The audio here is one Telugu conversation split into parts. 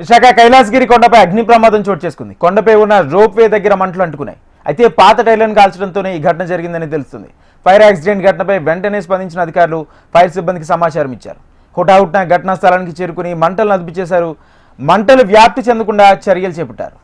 విశాఖ కైలాసగిరి కొండపై అగ్ని ప్రమాదం చోటు చేసుకుంది. కొండపై ఉన్న రోప్ వే దగ్గర మంటలు అంటుకున్నాయి. అయితే పాత టైర్లను కాల్చడంతోనే ఈ ఘటన జరిగిందని తెలుస్తుంది. ఫైర్ యాక్సిడెంట్ ఘటనపై వెంటనే స్పందించిన అధికారులు ఫైర్ సిబ్బందికి సమాచారం ఇచ్చారు. హుటాహుటిన ఘటనా స్థలానికి చేరుకుని మంటలను అదుపు చేశారు. మంటలు వ్యాప్తి చెందకుండా చర్యలు చేపట్టారు.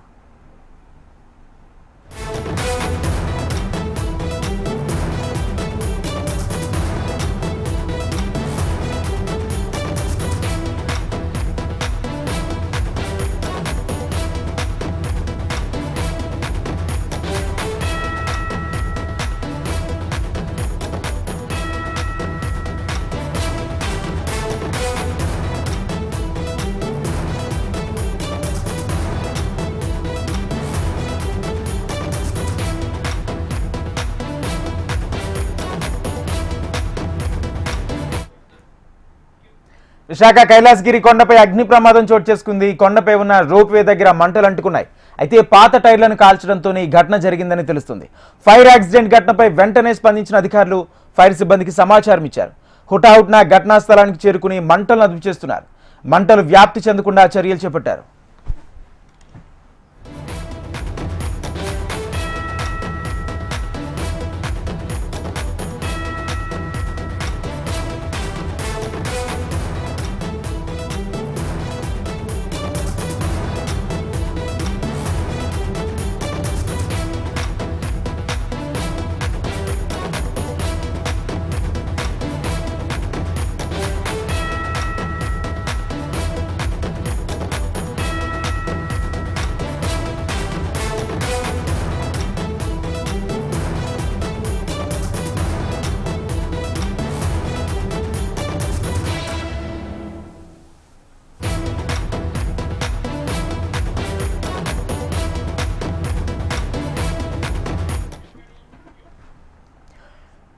విశాఖ కైలాసగిరి కొండపై అగ్ని ప్రమాదం చోటు చేసుకుంది. కొండపై ఉన్న రోప్ వే దగ్గర మంటలు అంటుకున్నాయి. అయితే పాత టైర్లను కాల్చడంతోనే ఈ ఘటన జరిగిందని తెలుస్తుంది. ఫైర్ యాక్సిడెంట్ ఘటనపై వెంటనే స్పందించిన అధికారులు ఫైర్ సిబ్బందికి సమాచారం ఇచ్చారు. హుటాహుటిన ఘటనా స్థలానికి చేరుకుని మంటలను అదుపు చేస్తున్నారు. మంటలు వ్యాప్తి చెందకుండా చర్యలు చేపట్టారు.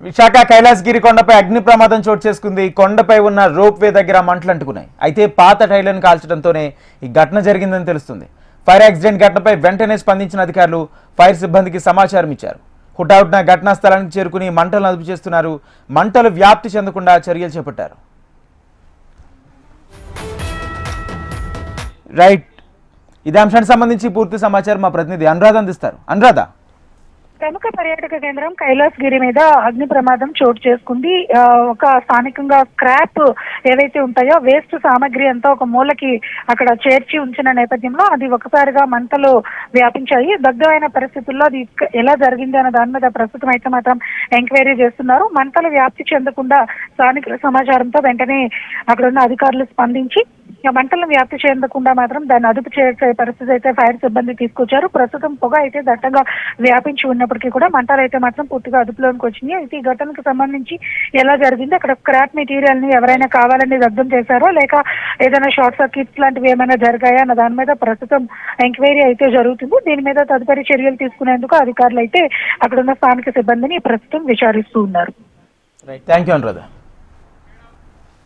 విశాఖ కైలాసగిరి కొండపై అగ్ని ప్రమాదం చోటు చేసుకుంది. కొండపై ఉన్న రోప్ వే దగ్గర మంటలు అంటుకున్నాయి. అయితే పాత టైర్లను కాల్చడంతోనే ఈ ఘటన జరిగిందని తెలుస్తుంది. ఫైర్ యాక్సిడెంట్ ఘటనపై వెంటనే స్పందించిన అధికారులు ఫైర్ సిబ్బందికి సమాచారం ఇచ్చారు. హుటాహుటిన ఘటనా స్థలానికి చేరుకుని మంటలను అదుపు చేస్తున్నారు. మంటలు వ్యాప్తి చెందకుండా చర్యలు చేపట్టారు. రైట్, ఇదే అంశానికి సంబంధించి పూర్తి సమాచారం మా ప్రతినిధి అనురాధ అందిస్తారు. అనురాధ, ప్రముఖ పర్యాటక కేంద్రం కైలాసగిరి మీద అగ్ని ప్రమాదం చోటు చేసుకుంది. ఒక స్థానికంగా స్క్రాప్ ఏవైతే ఉంటాయో వేస్ట్ సామాగ్రి అంతా ఒక మూలకి అక్కడ చేర్చి ఉంచిన నేపథ్యంలో అది ఒకసారిగా మంటలు వ్యాపించాయి. దగ్ధమైన పరిస్థితుల్లో అది ఎలా జరిగింది అన్న దాని మీద ప్రస్తుతం అయితే మాత్రం ఎంక్వైరీ చేస్తున్నారు. మంటలు వ్యాప్తి చెందకుండా స్థానికుల సమాచారంతో వెంటనే అక్కడ ఉన్న అధికారులు స్పందించి మంటలను వ్యాప్తి చెందకుండా మాత్రం దాన్ని అదుపు చేసే పరిస్థితి అయితే ఫైర్ సిబ్బంది తీసుకొచ్చారు. ప్రస్తుతం పొగ అయితే దట్టంగా వ్యాపించి ఉన్నప్పటికీ కూడా మంటలు అయితే మాత్రం పూర్తిగా అదుపులోనికి వచ్చినాయి. అయితే ఈ ఘటనకు సంబంధించి ఎలా జరిగింది, అక్కడ స్క్రాప్ మెటీరియల్ ని ఎవరైనా కావాలని దగ్ధం చేశారో లేక ఏదైనా షార్ట్ సర్క్యూట్స్ లాంటివి ఏమైనా జరిగాయా అన్న దాని మీద ప్రస్తుతం ఎంక్వైరీ అయితే జరుగుతుంది. దీని మీద తదుపరి చర్యలు తీసుకునేందుకు అధికారులు అయితే అక్కడ ఉన్న స్థానిక సిబ్బందిని ప్రస్తుతం విచారిస్తూ ఉన్నారు. Thank you Anuradha.